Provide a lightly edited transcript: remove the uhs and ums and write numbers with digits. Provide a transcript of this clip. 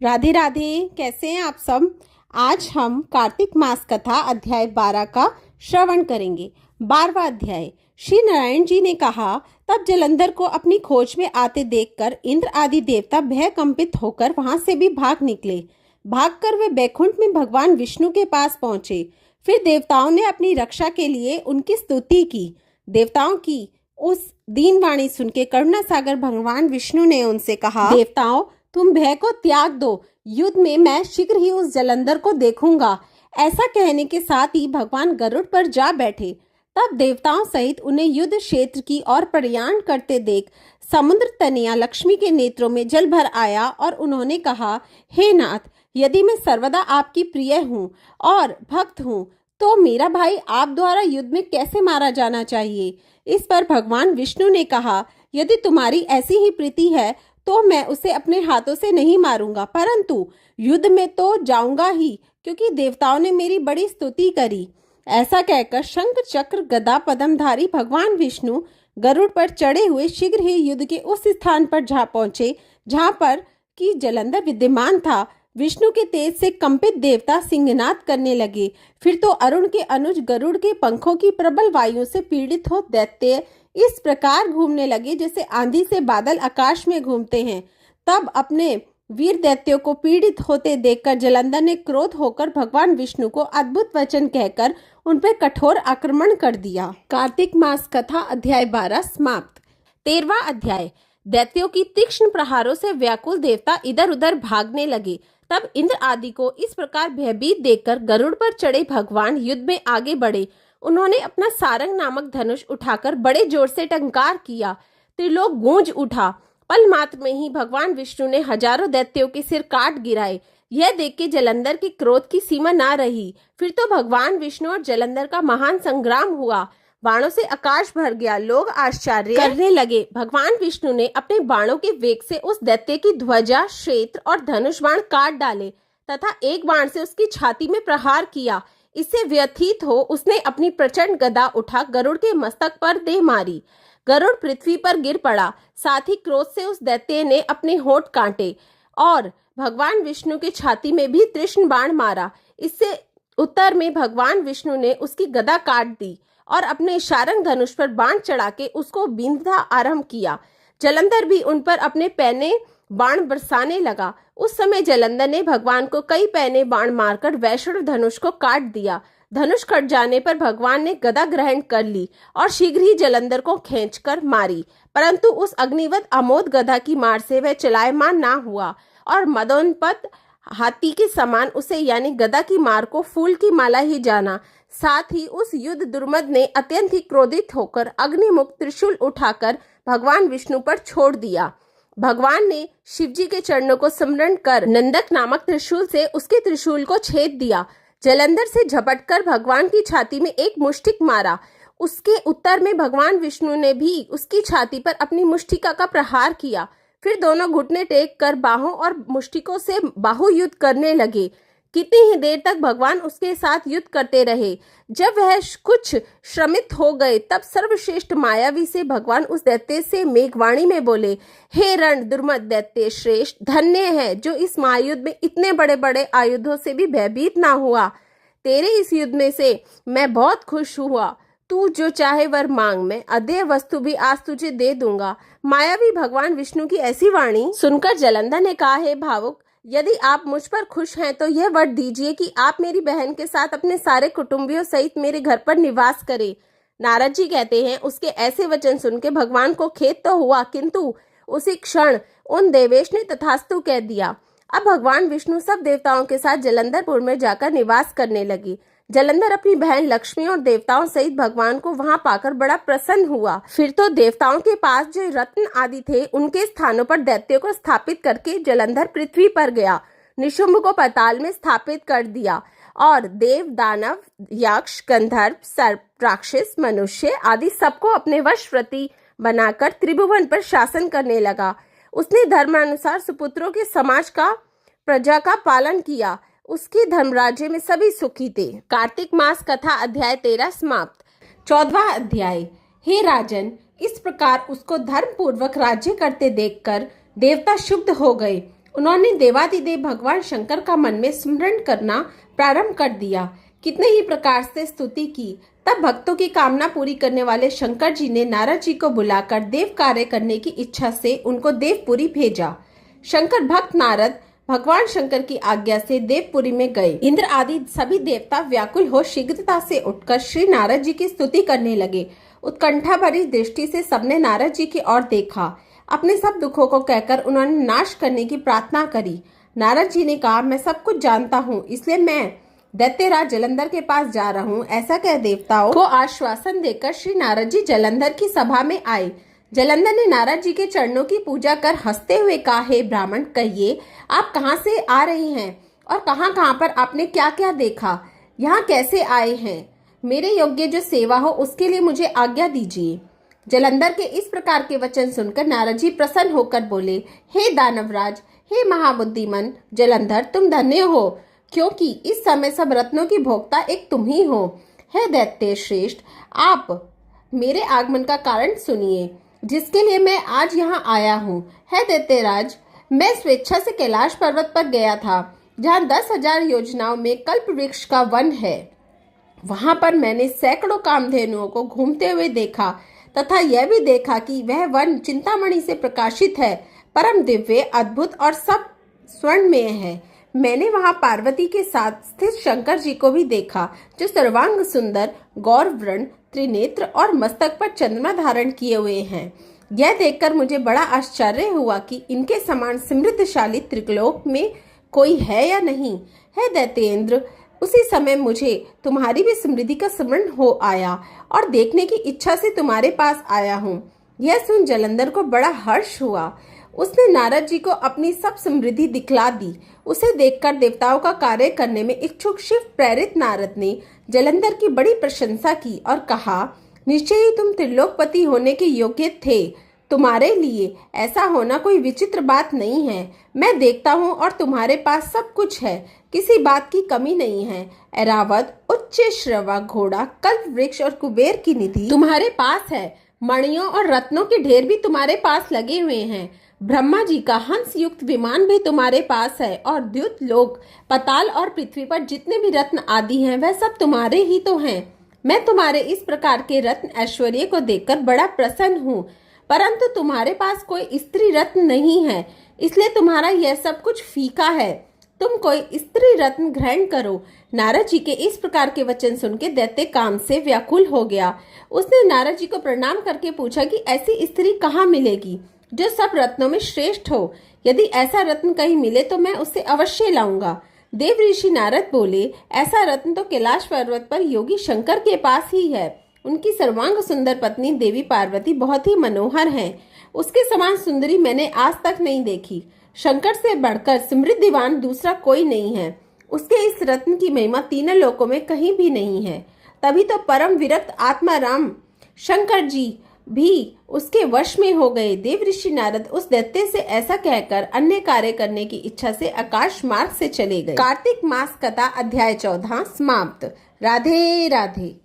राधे राधे। कैसे हैं आप सब। आज हम कार्तिक मास कथा अध्याय 12 का श्रवण करेंगे। 12वां अध्याय। श्री नारायण जी ने कहा, तब जलंधर को अपनी खोज में आते देखकर इंद्र आदि देवता भय कंपित होकर वहां से भी भाग निकले। भागकर वे बैकुंठ में भगवान विष्णु के पास पहुंचे। फिर देवताओं ने अपनी रक्षा के लिए उनकी स्तुति की। देवताओं की उस दीन वाणी सुन के करुणा सागर भगवान विष्णु ने उनसे कहा, देवताओं, तुम भय को त्याग दो। युद्ध में मैं शीघ्र ही उस जलंधर को देखूंगा। ऐसा कहने के साथ ही भगवान गरुड़ पर जा बैठे। तब देवताओं सहित उन्हें युद्ध क्षेत्र की ओर प्रयाण करते देख समुद्र तनया लक्ष्मी के नेत्रों में जल भर आया और उन्होंने कहा, हे नाथ, यदि मैं सर्वदा आपकी प्रिय हूँ और भक्त हूँ तो मेरा भाई आप द्वारा युद्ध में कैसे मारा जाना चाहिए। इस पर भगवान विष्णु ने कहा, यदि तुम्हारी ऐसी ही प्रीति है तो मैं उसे अपने हाथों से नहीं मारूंगा, परंतु युद्ध में तो जाऊंगा ही, क्योंकि देवताओं ने मेरी बड़ी स्तुति करी। ऐसा कहकर शंख चक्र गदा पद्मधारी भगवान विष्णु गरुड़ पर चढ़े हुए शीघ्र ही युद्ध के उस स्थान पर जा पहुंचे जहां पर कि जलंधर विद्यमान था। विष्णु के तेज से कंपित देवता सिंहनाद करने लगे। फिर तो अरुण के अनुज गरुड़ के पंखों की प्रबल वायु से पीड़ित हो दैत्य इस प्रकार घूमने लगे जैसे आंधी से बादल आकाश में घूमते हैं। तब अपने वीर दैत्यों को पीड़ित होते देखकर जलंधर ने क्रोध होकर भगवान विष्णु को अद्भुत वचन कहकर उन पर कठोर आक्रमण कर दिया। कार्तिक मास कथा अध्याय 12 समाप्त। 13वां अध्याय। दैत्यों की तीक्ष्ण प्रहारों से व्याकुल देवता इधर उधर भागने लगे। तब इंद्र आदि को इस प्रकार भयभीत देखकर गरुड़ पर चढ़े भगवान युद्ध में आगे बढ़े। उन्होंने अपना सारंग नामक धनुष उठाकर बड़े जोर से टंकार किया। त्रिलोक गूंज उठा। पल मात्र में ही भगवान विष्णु ने हजारों दैत्यों के सिर काट गिराए। यह देख के जलंधर के क्रोध की सीमा ना रही। फिर तो भगवान विष्णु और जलंधर का महान संग्राम हुआ। बाणों से आकाश भर गया। लोग आश्चर्य करने लगे। भगवान विष्णु ने अपने बाणों के वेग से उस दैत्य की ध्वजा, क्षेत्र और धनुष बाण काट डाले तथा एक बाण से उसकी छाती में प्रहार किया। इससे व्यथित हो उसने अपनी प्रचंड गदा उठा गरुड़ के मस्तक पर दे मारी। गरुड़ पृथ्वी पर गिर पड़ा। साथ ही क्रोध से उस दैत्य ने अपने होंठ काटे और भगवान विष्णु की छाती में भी तीक्ष्ण बाण मारा। इससे उत्तर में भगवान विष्णु ने उसकी गदा काट दी और अपने शारंग धनुष पर बाण चढ़ा के उसको बींधना आरंभ किया। जलंधर भी उन पर अपने पैने बाण बरसाने लगा। उस समय जलंधर ने भगवान को कई पैने बाण मारकर वैष्णव धनुष को काट दिया। धनुष कट जाने पर भगवान ने गदा ग्रहण कर ली और शीघ्र ही जलंधर को खींचकर मारी, परंतु उस अग्निवत अमोद गदा की मार से वह चलायमान ना हुआ और मदोन्मत्त हाथी के समान उसे यानी गदा की मार को फूल की माला ही जाना। साथ ही उस युद्ध दुर्मद ने अत्यंत ही क्रोधित होकर अग्निमुख त्रिशूल उठाकर भगवान विष्णु पर छोड़ दिया। भगवान ने शिवजी के चरणों को स्मरण कर नंदक नामक त्रिशूल से उसके त्रिशूल को छेद दिया। जलंधर से झपटकर भगवान की छाती में एक मुष्टिक मारा। उसके उत्तर में भगवान विष्णु ने भी उसकी छाती पर अपनी मुष्टिका का प्रहार किया। फिर दोनों घुटने टेक कर बाहों और मुष्टिकों से बाहु युद्ध करने लगे। कितनी ही देर तक भगवान उसके साथ युद्ध करते रहे। जब वह कुछ श्रमित हो गए तब सर्वश्रेष्ठ मायावी से भगवान उस दैत्य से मेघवाणी में बोले, हे रण दुर्मद दैत्य श्रेष्ठ, धन्य है जो इस महायुद्ध में इतने बड़े बड़े आयुधों से भी भयभीत ना हुआ। तेरे इस युद्ध में से मैं बहुत खुश हुआ। तू जो चाहे वर मांग, मैं अदेय वस्तु भी आज तुझे दे दूंगा। मायावी भगवान विष्णु की ऐसी वाणी सुनकर जलंधर ने कहा, हे भावुक, यदि आप मुझ पर खुश हैं तो यह वर दीजिए कि आप मेरी बहन के साथ अपने सारे कुटुंबियों सहित मेरे घर पर निवास करें। नारद जी कहते हैं, उसके ऐसे वचन सुन के भगवान को खेद तो हुआ, किंतु उसी क्षण उन देवेश ने तथास्तु कह दिया। अब भगवान विष्णु सब देवताओं के साथ जलंधरपुर में जाकर निवास करने लगे। जलंधर अपनी बहन लक्ष्मी और देवताओं सहित भगवान को वहां पाकर बड़ा प्रसन्न हुआ। फिर तो देवताओं के पास जो रत्न आदि थे उनके स्थानों पर दैत्यों को स्थापित करके जलंधर पृथ्वी पर गया। निशुंभ को पाताल में स्थापित कर दिया और देव, दानव, यक्ष, गंधर्व, सर्प, राक्षस, मनुष्य आदि सबको अपने वशवर्ती बनाकर त्रिभुवन पर शासन करने लगा। उसने धर्मानुसार सुपुत्रों के समाज का प्रजा का पालन किया। उसके धर्मराज्य में सभी सुखी थे। कार्तिक मास कथा अध्याय 13 समाप्त। 14वां अध्याय। हे राजन, इस प्रकार उसको धर्म पूर्वक राज्य करते देखकर देवता क्षुब्ध हो गए उन्होंने देवादिदेव भगवान शंकर का मन में स्मरण करना प्रारंभ कर दिया। कितने ही प्रकार से स्तुति की। तब भक्तों की कामना पूरी करने वाले शंकर जी ने नारद जी को बुलाकर देव कार्य करने की इच्छा से उनको देवपुरी भेजा। शंकर भक्त नारद भगवान शंकर की आज्ञा से देवपुरी में गए। इंद्र आदि सभी देवता व्याकुल हो शीघ्रता से उठकर श्री नारद जी की स्तुति करने लगे। उत्कंठा भरी दृष्टि से सबने नारद जी की ओर देखा। अपने सब दुखों को कहकर उन्होंने नाश करने की प्रार्थना करी। नारद जी ने कहा, मैं सब कुछ जानता हूँ, इसलिए मैं दैत्यराज जलंधर के पास जा रहा हूँ। ऐसा कह देवताओं को आश्वासन देकर श्री नारद जी जलंधर की सभा में आए। जलंधर ने नारद जी के चरणों की पूजा कर हंसते हुए कहा, हे ब्राह्मण, कहिए आप कहाँ से आ रहे हैं और कहाँ कहाँ पर आपने क्या क्या देखा, यहाँ कैसे आए हैं? मेरे योग्य जो सेवा हो उसके लिए मुझे आज्ञा दीजिए। जलंधर के इस प्रकार के वचन सुनकर नारद जी प्रसन्न होकर बोले, हे दानवराज, हे महाबुद्धिमन जलंधर, तुम धन्य हो, क्योंकि इस समय सब रत्नों की भोक्ता एक तुम ही हो। हे दैत्य श्रेष्ठ, आप मेरे आगमन का कारण सुनिए, जिसके लिए मैं आज यहाँ आया हूँ। है दैत्यराज, मैं स्वेच्छा से कैलाश पर्वत पर गया था, जहाँ 10,000 योजनाओं में कल्प वृक्ष का वन है। वहां पर मैंने सैकड़ों कामधेनुओं को घूमते हुए देखा तथा यह भी देखा कि वह वन चिंतामणि से प्रकाशित है, परम दिव्य, अद्भुत और सब स्वर्णमय है। मैंने वहां पार्वती के साथ स्थित शंकर जी को भी देखा, जो सर्वांग सुंदर, गौरवर्ण, त्रिनेत्र और मस्तक पर चंद्रमा धारण किए हुए हैं। यह देखकर मुझे बड़ा आश्चर्य हुआ कि इनके समान समृद्धशाली त्रिलोक में कोई है या नहीं। है दैत्येंद्र, उसी समय मुझे तुम्हारी भी समृद्धि का स्मरण हो आया और देखने की इच्छा से तुम्हारे पास आया हूँ। यह सुन जलंधर को बड़ा हर्ष हुआ। उसने नारद जी को अपनी सब समृद्धि दिखला दी। उसे देखकर देवताओं का कार्य करने में इच्छुक शिव प्रेरित नारद ने जलंधर की बड़ी प्रशंसा की और कहा, निश्चय ही तुम त्रिलोकपति होने के योग्य थे। तुम्हारे लिए ऐसा होना कोई विचित्र बात नहीं है। मैं देखता हूँ और तुम्हारे पास सब कुछ है, किसी बात की कमी नहीं है। ऐरावत, उच्च श्रवा, घोड़ा, कल्प वृक्ष और कुबेर की निधि तुम्हारे पास है। मणियों और रत्नों के ढेर भी तुम्हारे पास लगे हुए हैं। ब्रह्मा जी का हंस युक्त विमान भी तुम्हारे पास है और द्युत लोक, पताल और पृथ्वी पर जितने भी रत्न आदि हैं वह सब तुम्हारे ही तो हैं। मैं तुम्हारे इस प्रकार के रत्न ऐश्वर्य को देखकर बड़ा प्रसन्न हूँ, परंतु तुम्हारे पास कोई स्त्री रत्न नहीं है, इसलिए तुम्हारा यह सब कुछ फीका है। तुम कोई स्त्री रत्न ग्रहण करो। नारद जी के इस प्रकार के वचन सुन के दैत्य काम से व्याकुल हो गया। उसने नारद जी को प्रणाम करके पूछा कि ऐसी स्त्री कहाँ मिलेगी जो सब रत्नों में श्रेष्ठ हो। यदि ऐसा रत्न कहीं मिले तो मैं उसे अवश्य लाऊंगा। देव ऋषि नारद बोले, ऐसा रत्न तो कैलाश पर्वत पर योगी शंकर के पास ही है। उनकी सर्वांग सुंदर पत्नी देवी पार्वती बहुत ही मनोहर है। उसके समान सुंदरी मैंने आज तक नहीं देखी। शंकर से बढ़कर समृद्धिवान दूसरा कोई नहीं है। उसके इस रत्न की महिमा तीनों लोकों में कहीं भी नहीं है। तभी तो परम विरक्त आत्मा राम शंकर जी भी उसके वश में हो गए। देव ऋषि नारद उस दैत्य से ऐसा कहकर अन्य कार्य करने की इच्छा से आकाश मार्ग से चले गए। कार्तिक मास कथा अध्याय 14 समाप्त। राधे राधे।